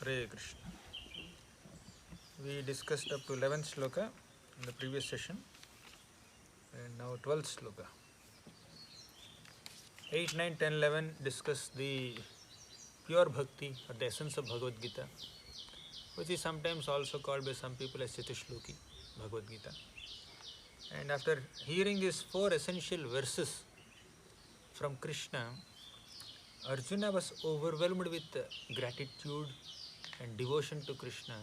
Hare Krishna. We discussed up to 11th sloka in the previous session and now 12th sloka. 8, 9, 10, 11 discuss the pure bhakti or the essence of Bhagavad Gita, which is sometimes also called by some people as Chatushloki Bhagavad Gita. And after hearing these 4 essential verses from Krishna, Arjuna was overwhelmed with gratitude and devotion to Krishna,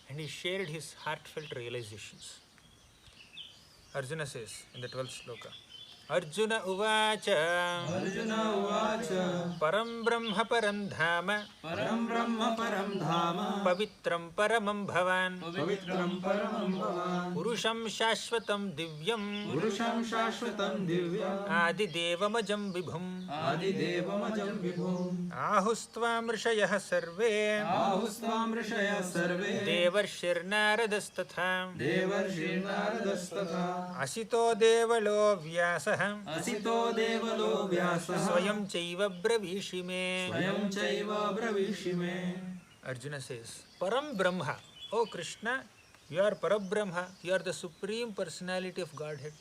and he shared his heartfelt realizations. Arjuna says in the 12th sloka, Arjuna uvacha param brahma param dhama pavitram paramam bhavan purusham shashvatam divyam adidevam vibhum ahustvam rishayah sarve devarshirnaradastatha asito devalo vyasah swayam chaiva bravishime. Arjuna says, Param Brahma, O Krishna, you are Parabrahma, you are the Supreme Personality of Godhead.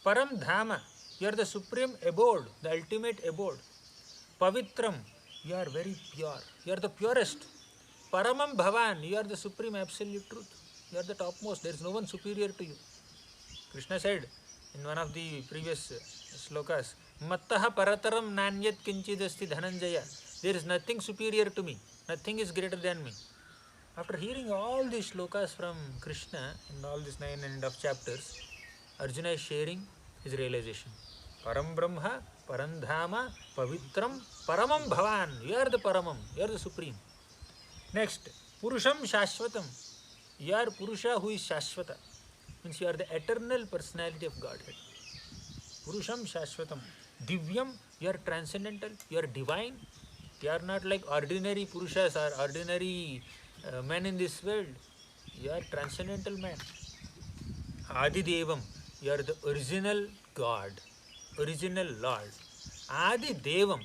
Param Dhama, you are the Supreme Abode, the ultimate abode. Pavitram, you are very pure, you are the purest. Paramam Bhavan, you are the Supreme Absolute Truth, you are the topmost, there is no one superior to you. Krishna said in one of the previous slokas, Mattaha Parataram Nanyat Kinchidasti Dhananjaya, there is nothing superior to me, nothing is greater than me. After hearing all these slokas from Krishna in all these 9.5 chapters, Arjuna is sharing his realization. Param Brahma, Param Dhama, Pavitram, Paramam Bhavan, you are the Paramam, you are the Supreme. Next, Purusham Shashvatam, you are Purusha who is Shashvata, means you are the eternal personality of Godhead. Purusham Shashvatam, Divyam, you are transcendental, you are divine, you are not like ordinary Purushas or ordinary men in this world, you are transcendental man. Adidevam, you are the original God, original Lord. Adidevam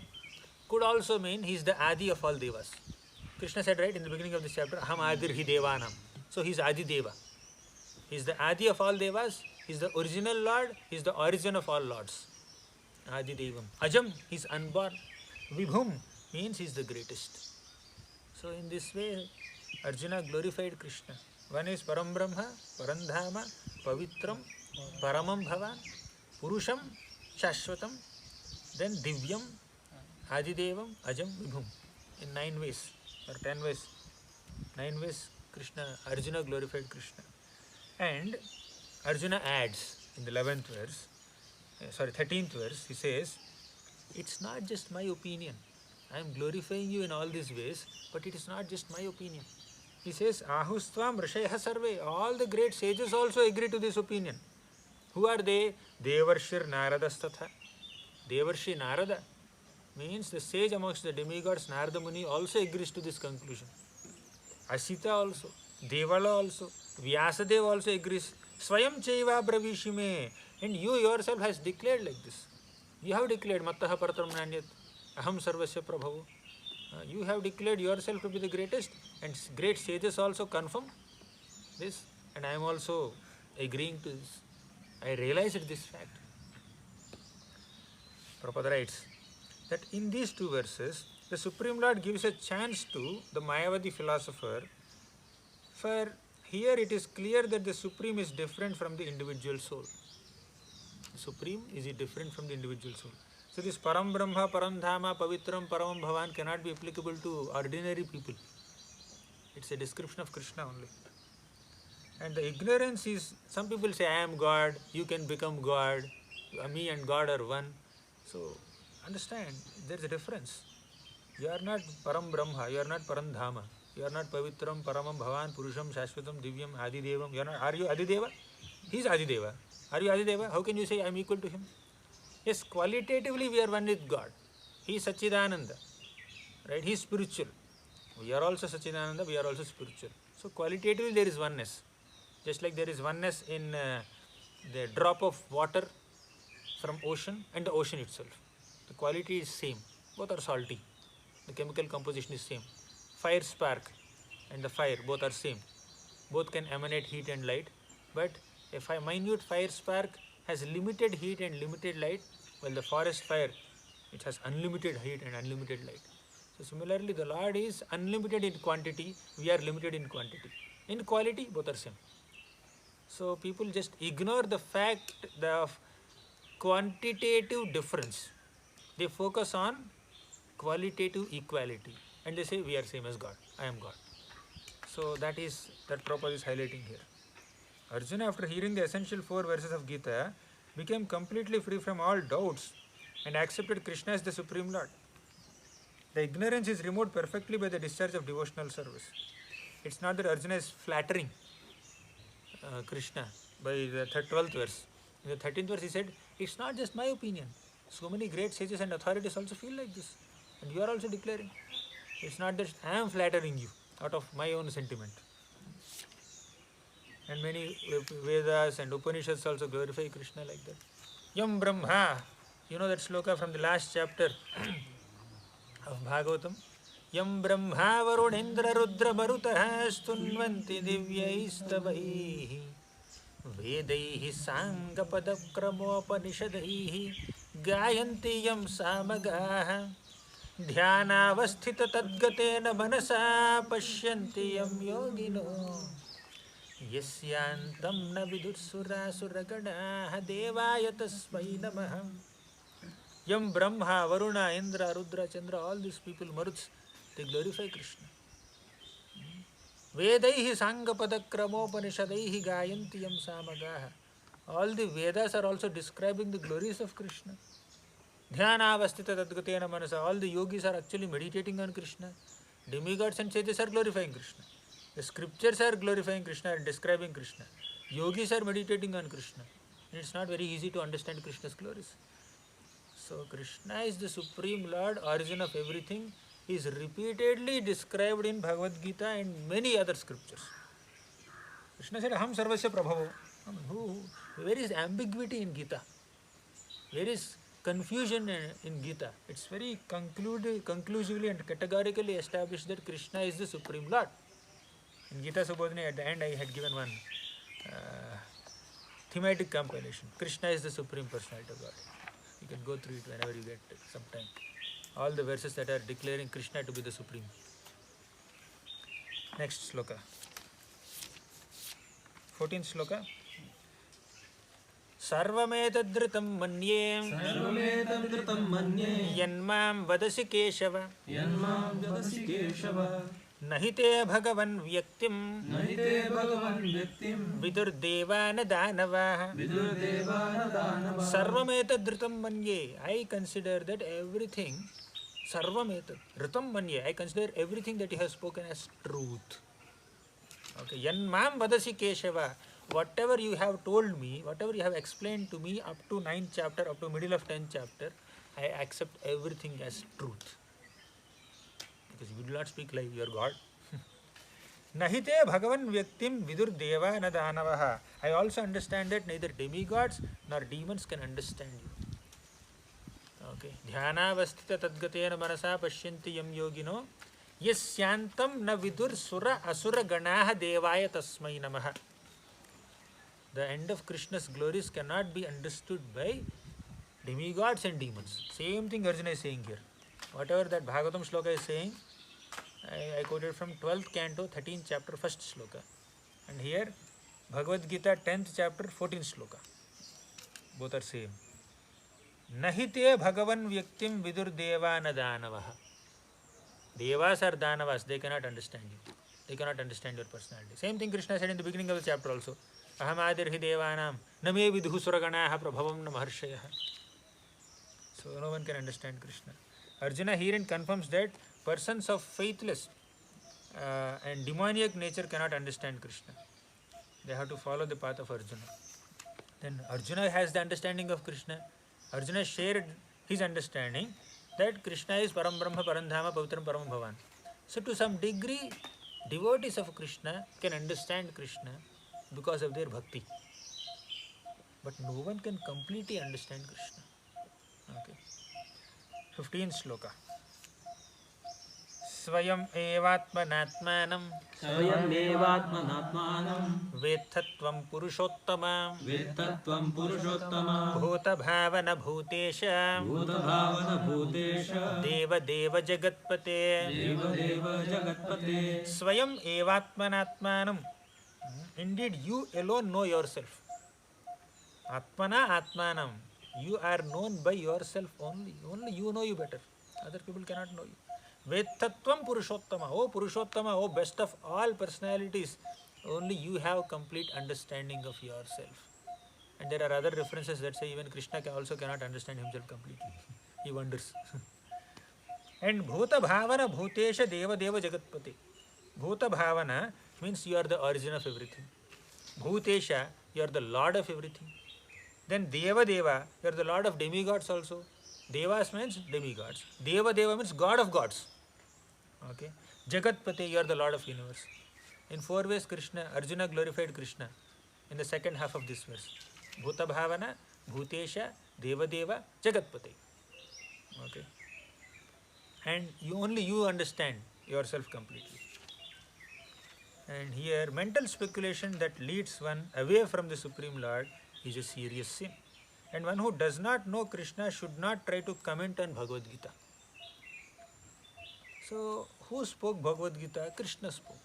could also mean he is the Adi of all Devas. Krishna said right in the beginning of this chapter, Aham Adirhi Devanam. So he is Adideva. He is the Adi of all Devas, he is the original Lord, he is the origin of all Lords. Adidevam. Ajam, he is unborn. Vibhum means he is the greatest. So in this way, Arjuna glorified Krishna. One is Param Brahma, Param Dhama, Pavitram, Paramam Bhavan, Purusham, Shashvatam, then Divyam, Adidevam, Ajam, Vibhum. In 9 ways or 10 ways. 9 ways Arjuna glorified Krishna. And Arjuna adds in the 13th verse, he says, it's not just my opinion. I am glorifying you in all these ways, but it is not just my opinion. He says, Ahustvam Rishayah Sarve, all the great sages also agree to this opinion. Who are they? Devarshir Naradastatha. Devarshi Narada means the sage amongst the demigods, Narada Muni also agrees to this conclusion. Asita also, Devala also, Vyasadeva also agrees. Swayam Chaiva Bravishime, and you yourself has declared like this. You have declared Mattaha Parataram Nanyat, Aham Sarvasya Prabhavo. You have declared yourself to be the greatest, and great sages also confirm this, and I am also agreeing to this. I realized this fact. Prabhupada writes that in these 2 verses, the Supreme Lord gives a chance to the Mayavadi philosopher, for here it is clear that the Supreme is different from the individual soul. The Supreme is different from the individual soul. So this Param Brahma, Param Dhama, Pavitram, Paramam Bhavan cannot be applicable to ordinary people. It's a description of Krishna only. And the ignorance is, some people say, I am God, you can become God, me and God are one. So understand, there is a difference. You are not Param Brahma, you are not Param Dhama, you are not Pavitram, Paramam Bhavan, Purusham, Shashvatam, Divyam, Adidevam. You are not, are you Adideva? He is Adideva. Are you Adideva? How can you say I am equal to him? Yes, qualitatively we are one with God. He is Sachidananda, right? He is spiritual. We are also Sachidananda, we are also spiritual. So qualitatively there is oneness. Just like there is oneness in the drop of water from ocean and the ocean itself. The quality is same. Both are salty. The chemical composition is same. fire spark and the fire, both are same. Both can emanate heat and light, but a minute fire spark has limited heat and limited light, while the forest fire, it has unlimited heat and unlimited light. So similarly, the Lord is unlimited in quantity, we are limited in quantity. In quality, both are same. So people just ignore the fact of quantitative difference. They focus on qualitative equality and they say we are same as God, I am God. So that Prabhupada is highlighting here. Arjuna, after hearing the essential 4 verses of Gita, became completely free from all doubts and accepted Krishna as the Supreme Lord. The ignorance is removed perfectly by the discharge of devotional service. It's not that Arjuna is flattering Krishna by the 12th verse. In the 13th verse he said, it's not just my opinion. So many great sages and authorities also feel like this. And you are also declaring. It's not that I am flattering you out of my own sentiment. And many Vedas and Upanishads also glorify Krishna like that. Yam Brahma, you know that sloka from the last chapter of Bhagavatam. Yam Brahma Varunendra Rudra Marutah Stunvanti Divyaistavaihi Vedaihi Sangapadakramopanisadaihi Gayanti Yam Samagaha Dhyanavasthita Tadgatena Manasa Pashyanti Yam Yogino Yasyantam na vidursura suraganaha devaya tasmai namaha. Yam Brahma, Varuna, Indra, Rudra, Chandra, all these people, Maruts, they glorify Krishna. Vedaihi Sangapadakramopanisadaihi Gayanti Yam Samagaha. All the Vedas are also describing the glories of Krishna. Dhyanavastita Tadgatena Manasa. All the yogis are actually meditating on Krishna. Demigods and sages are glorifying Krishna. The scriptures are glorifying Krishna and describing Krishna. Yogis are meditating on Krishna. And it's not very easy to understand Krishna's glories. So Krishna is the Supreme Lord, origin of everything. He is repeatedly described in Bhagavad Gita and many other scriptures. Krishna said, Aham Sarvasya Prabhavo. Where is ambiguity in Gita? Where is confusion in Gita? It's very conclusively and categorically established that Krishna is the Supreme Lord. In Gita Subodhini, at the end, I had given one thematic compilation. Krishna is the Supreme Personality of God. You can go through it whenever you get some time. All the verses that are declaring Krishna to be the Supreme. Next sloka. 14th sloka. Sarvametadritam manye Yanmam vadasi Keshava Nahite Bhagavan Vyaktim Vidur Devana Danavaha Sarvametadritam manye. I consider that everything Sarvametad Ritam manye. I consider everything that you have spoken as truth. Okay. Yanmam vadasi Keshava. Whatever you have told me, whatever you have explained to me up to 9th chapter, up to middle of 10th chapter, I accept everything as truth. Because you do not speak like you are God. Nahite Bhagavan Vyaktim Vidur Deva Nadanavaha. I also understand that neither demigods nor demons can understand you. Okay. Dhyanavastita Tadgatena Manasa Pashyanti Yam Yogino Yasyantam na Vidur Sura Asura Ganaha Devaya Tasmai Namaha. The end of Krishna's glories cannot be understood by demigods and demons. Same thing Arjuna is saying here. Whatever that Bhagavatam sloka is saying, I quoted from 12th canto, 13th chapter, 1st sloka. And here, Bhagavad Gita, 10th chapter, 14th sloka. Both are same. Nahite Bhagavan Vyaktim Vidur Deva Nadanavaha. Devas are Danavas, they cannot understand you. They cannot understand your personality. Same thing Krishna said in the beginning of the chapter also. Ahamadirhi Devanam Name Vidhu Suraganaha Prabhavam Namaharshayah. So no one can understand Krishna. Arjuna herein confirms that persons of faithless and demoniac nature cannot understand Krishna. They have to follow the path of Arjuna. Then Arjuna has the understanding of Krishna. Arjuna shared his understanding that Krishna is Param Brahma, Parandhama, Pavitram, Param Bhavan. So to some degree, devotees of Krishna can understand Krishna because of their bhakti. But no one can completely understand Krishna. Okay. 15th sloka. स्वयं एवात्मनात्मानं स्वयमेवात्मनात्मानं वेत्थत्वं पुरुषोत्तम वेत्तत्वं पुरुषोत्तम भूतभावन भूतेश भूतभावन भूतेश देवदेव जगत्पते देवदेव जगत्पते स्वयं एवात्मनात्मानं. Indeed, you alone know yourself. Atmana Atmanam. You are known by yourself only. Only you know you better. Other people cannot know you. Vettattvam Purushottama. Oh Purushottama, oh best of all personalities. Only you have complete understanding of yourself. And there are other references that say even Krishna also cannot understand himself completely. He wonders. And Bhuta Bhavana Bhutesha Deva Deva Jagatpati. Bhuta Bhavana means you are the origin of everything. Bhutesha, you are the lord of everything. Then Deva Deva, you are the lord of demigods also. Devas means demigods. Deva Deva means god of gods. Okay. Jagatpate, you are the lord of universe. In 4 ways, Arjuna glorified Krishna in the second half of this verse. Bhuta Bhavana, Bhutesha, Deva Deva, Jagatpate. Okay. And only you understand yourself completely. And here, mental speculation that leads one away from the Supreme Lord is a serious sin. And one who does not know Krishna should not try to comment on Bhagavad Gita. So, who spoke Bhagavad Gita? Krishna spoke.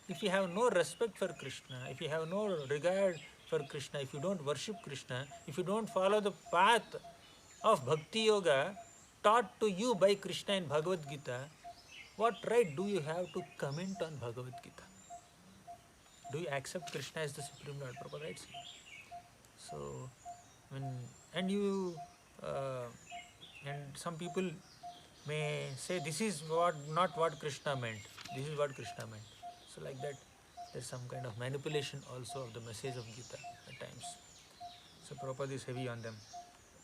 If you have no respect for Krishna, if you have no regard for Krishna, if you don't worship Krishna, if you don't follow the path of Bhakti Yoga taught to you by Krishna in Bhagavad Gita, what right do you have to comment on Bhagavad Gita? Do you accept Krishna as the Supreme Lord? Prabhupada writes. So, and some people may say this is not what Krishna meant. This is what Krishna meant. So like that, there's some kind of manipulation also of the message of Gita at times. So Prabhupada is heavy on them.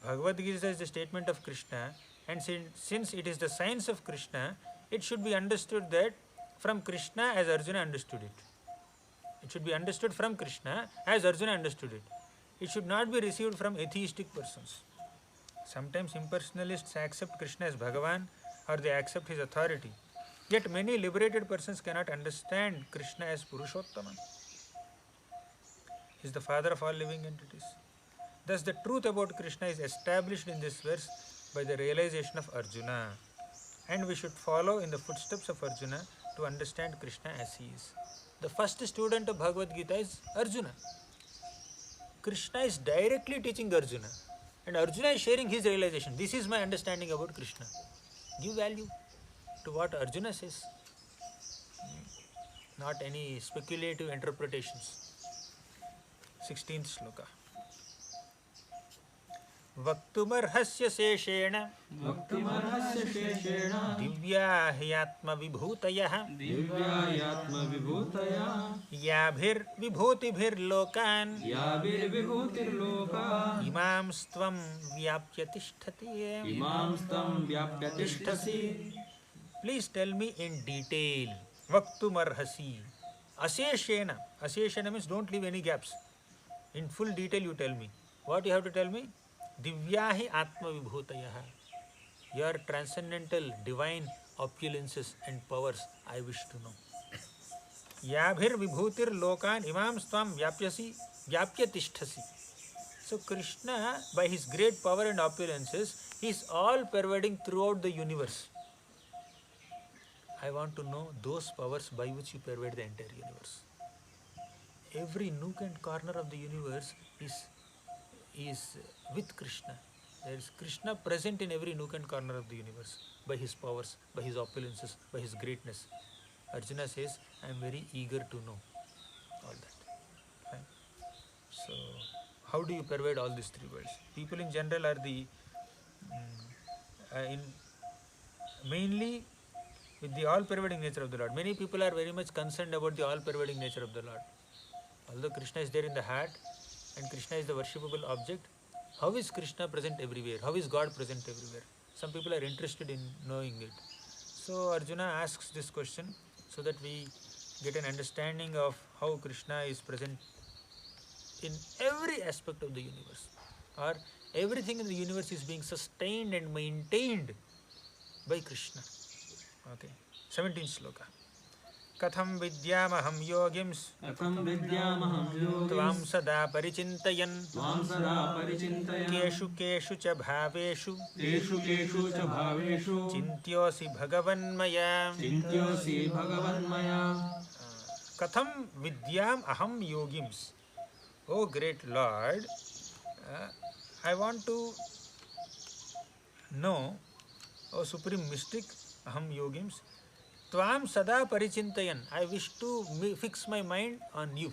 Bhagavad Gita is the statement of Krishna, and since it is the science of Krishna, it should be understood that from Krishna as Arjuna understood it. It should be understood from Krishna as Arjuna understood it. It should not be received from atheistic persons. Sometimes impersonalists accept Krishna as Bhagavan or they accept his authority. Yet many liberated persons cannot understand Krishna as Purushottama. He is the father of all living entities. Thus the truth about Krishna is established in this verse by the realization of Arjuna. And we should follow in the footsteps of Arjuna to understand Krishna as he is. The first student of Bhagavad Gita is Arjuna. Krishna is directly teaching Arjuna. And Arjuna is sharing his realization. This is my understanding about Krishna. Give value to what Arjuna says. Not any speculative interpretations. 16th sloka. Vaktumarhasya seshena divya hyatma vibhutayah yabhir vibhutibhir lokan imamstvam vyapya tishtati. Please tell me in detail. Vaktumarhasi. Aseshena. Aseshena means don't leave any gaps. In full detail you tell me. What you have to tell me? Divyahi Atma Vibhutayaha. Your transcendental divine opulences and powers I wish to know. Yabhir Vibhutir Lokan Imam Stvam Vyapya Tishtasi. So Krishna, by his great power and opulences, he is all pervading throughout the universe. I want to know those powers by which you pervade the entire universe. Every nook and corner of the universe is with Krishna. There is Krishna present in every nook and corner of the universe by his powers, by his opulences, by his greatness. Arjuna says, I am very eager to know all that. Fine. So, how do you pervade all these three worlds? People in general are mainly with the all-pervading nature of the Lord. Many people are very much concerned about the all-pervading nature of the Lord. Although Krishna is there in the heart and Krishna is the worshipable object, how is Krishna present everywhere? How is God present everywhere? Some people are interested in knowing it. So Arjuna asks this question so that we get an understanding of how Krishna is present in every aspect of the universe, or everything in the universe is being sustained and maintained by Krishna. Okay. 17th sloka. Katham vidyamaham yogim's कथं विद्यामहं tvam योगिं sada parichintayan त्वां सदा परिचिन्तयन् keshu keshu cha bhaveshu केषु केषु च भावेषु chintyosi bhagavanmaya. चिन्त्योऽसि भगवन्मया. Katham vidyam aham yogims. O great Lord, I want to know, O Supreme Mystic, aham yogims, tvam sada parichintayan. I wish to fix my mind on you.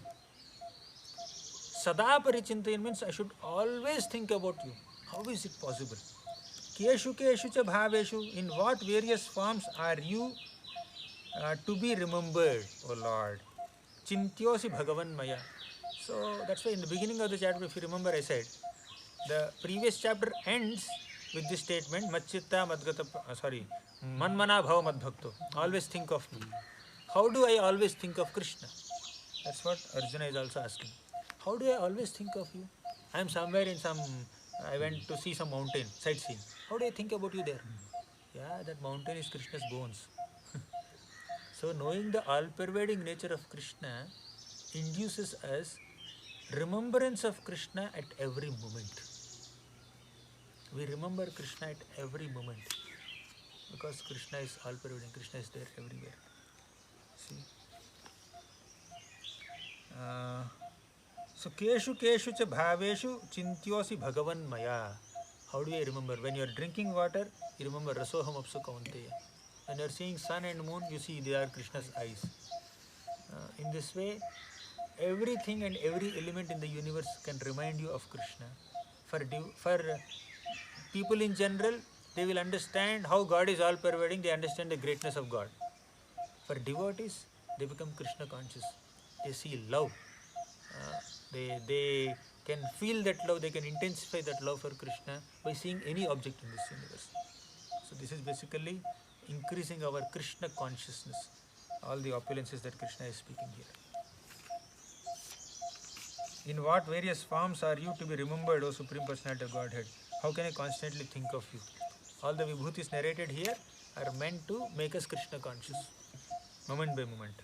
Sada parichintayan means I should always think about you. How is it possible? Keshu keshu cha bhaveshu. In what various forms are you to be remembered, O Lord? Chintyosi Bhagavan Maya. So that's why in the beginning of the chapter, if you remember, I said the previous chapter ends with this statement: Macchitta Madgata, Manmana Bhava Madbhakto. Always think of me. How do I always think of Krishna? That's what Arjuna is also asking. How do I always think of you? I am somewhere in I went to see some mountain, sightseeing. How do I think about you there? Yeah, that mountain is Krishna's bones. So knowing the all-pervading nature of Krishna induces us remembrance of Krishna at every moment. We remember Krishna at every moment because Krishna is all-pervading. Krishna is there everywhere. See? So keshu keshu cha bhaveshu chintyosi bhagavan maya. How do I remember? When you are drinking water, you remember rasoham apsu kaunteya. When you are seeing sun and moon, you see they are Krishna's eyes. In this way, everything and every element in the universe can remind you of Krishna. For people in general, they will understand how God is all-pervading. They understand the greatness of God. For devotees, they become Krishna conscious. They see love. They can feel that love. They can intensify that love for Krishna by seeing any object in this universe. So this is basically increasing our Krishna consciousness. All the opulences that Krishna is speaking here. In what various forms are you to be remembered, O Supreme Personality of Godhead? How can I constantly think of you? All the vibhutis narrated here are meant to make us Krishna conscious, moment by moment.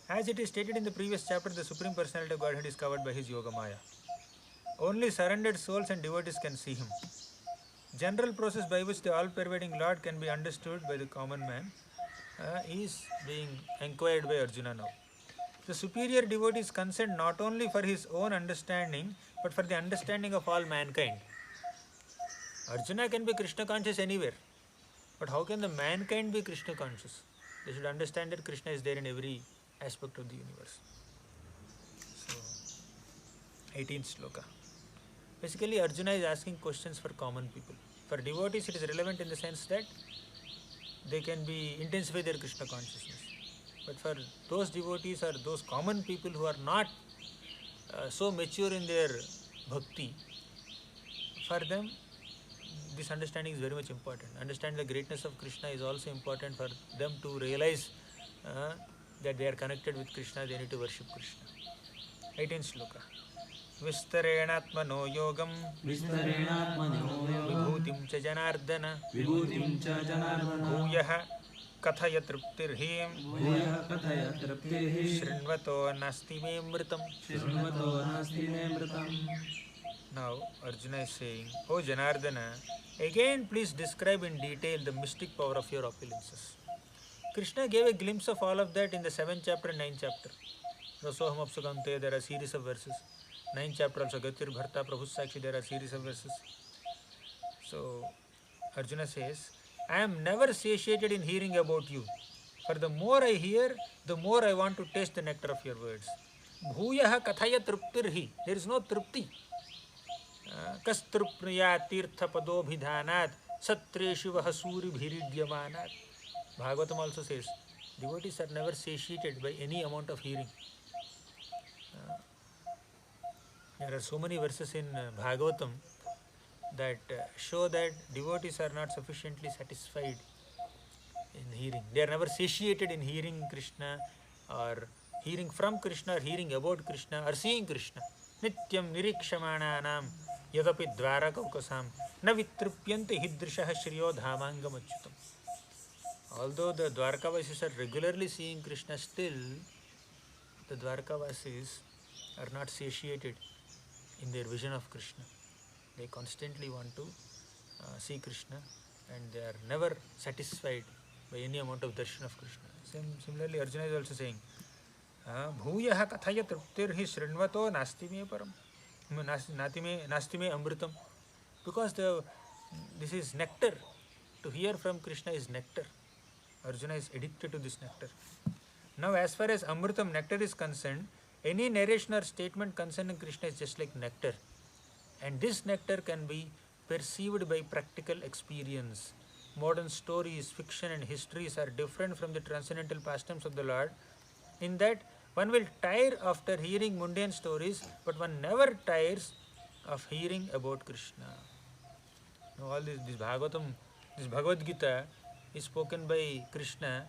As it is stated in the previous chapter, the Supreme Personality of Godhead is covered by his Yoga Maya. Only surrendered souls and devotees can see him. General process by which the all-pervading Lord can be understood by the common man is being inquired by Arjuna now. The superior devotees consent not only for his own understanding, but for the understanding of all mankind. Arjuna can be Krishna conscious anywhere, but how can the mankind be Krishna conscious? They should understand that Krishna is there in every aspect of the universe. So, 18th sloka. Basically, Arjuna is asking questions for common people. For devotees, it is relevant in the sense that they can intensify their Krishna consciousness. But for those devotees or those common people who are not so mature in their bhakti, for them, this understanding is very much important. Understanding the greatness of Krishna is also important for them to realize that they are connected with Krishna, they need to worship Krishna. 18th sloka. Vistarenatmano yogam vibhutim cha janardana bhuyah kathaya triptirhim shrinvato nasti me mritam. Now Arjuna is saying, O Janardana, again please describe in detail the mystic power of your opulences. Krishna gave a glimpse of all of that in the 7th chapter and 9th chapter. Rasoham Apsukante, there are a series of verses. 9th chapter also, Gatir Bharta Prabhu Sakshi, there are a series of verses. So Arjuna says, I am never satiated in hearing about you. For the more I hear, the more I want to taste the nectar of your words. Bhuyaha kathaya truptirhi. There is no trupti. Kastrupniya tirtha padobhidhanat satreshu vahasuri bhiridyamanat. Bhagavatam also says, devotees are never satiated by any amount of hearing. There are so many verses in Bhagavatam that show that devotees are not sufficiently satisfied in hearing. They are never satiated in hearing Krishna or hearing from Krishna or hearing about Krishna or seeing Krishna. Nityam nirikshamananam yadapi dvara kaukasam na vitrupyante hidrishah shriyo dhamangam achyutam. Although the Dwarkavasis are regularly seeing Krishna, still the Dwarkavasis are not satiated in their vision of Krishna. They constantly want to see Krishna, and they are never satisfied by any amount of darshan of Krishna. Similarly, Arjuna is also saying, Bhuyah kathaya truptirhi srinvato nasti me param. Nasti me amritam. Because this is nectar. To hear from Krishna is nectar. Arjuna is addicted to this nectar. Now, as far as amritam, nectar is concerned, any narration or statement concerning Krishna is just like nectar. And this nectar can be perceived by practical experience. Modern stories, fiction and histories are different from the transcendental pastimes of the Lord in that one will tire after hearing mundane stories, but one never tires of hearing about Krishna. Now, all this Bhagavatam, this Bhagavad Gita is spoken by Krishna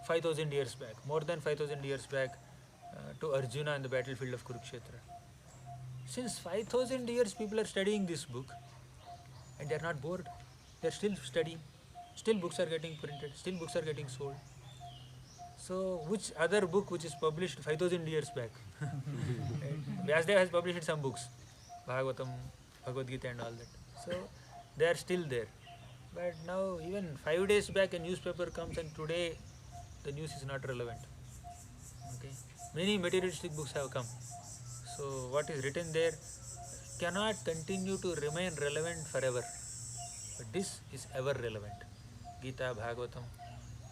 5,000 years back, more than 5,000 years back to Arjuna on the battlefield of Kurukshetra. Since 5,000 years people are studying this book and they are not bored. They are still studying. Still books are getting printed. Still books are getting sold. So which other book which is published 5,000 years back? Vyasdeva has published some books. Bhagavatam, Bhagavad Gita and all that. So they are still there. But now even 5 days back a newspaper comes and today the news is not relevant. Okay. Many materialistic books have come. So what is written there cannot continue to remain relevant forever. But this is ever relevant. Gita, Bhagavatam,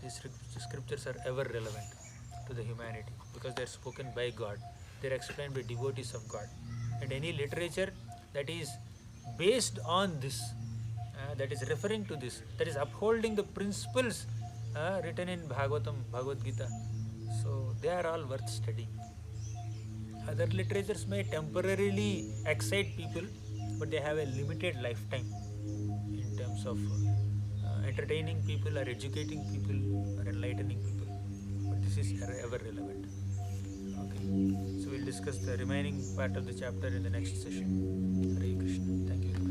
these scriptures are ever relevant to the humanity because they are spoken by God. They are explained by devotees of God. And any literature that is based on this, that is referring to this, that is upholding the principles written in Bhagavatam, Bhagavad Gita, so they are all worth studying. Other literatures may temporarily excite people, but they have a limited lifetime in terms of entertaining people or educating people or enlightening people. But this is ever relevant. Okay. So we'll discuss the remaining part of the chapter in the next session. Hare Krishna. Thank you.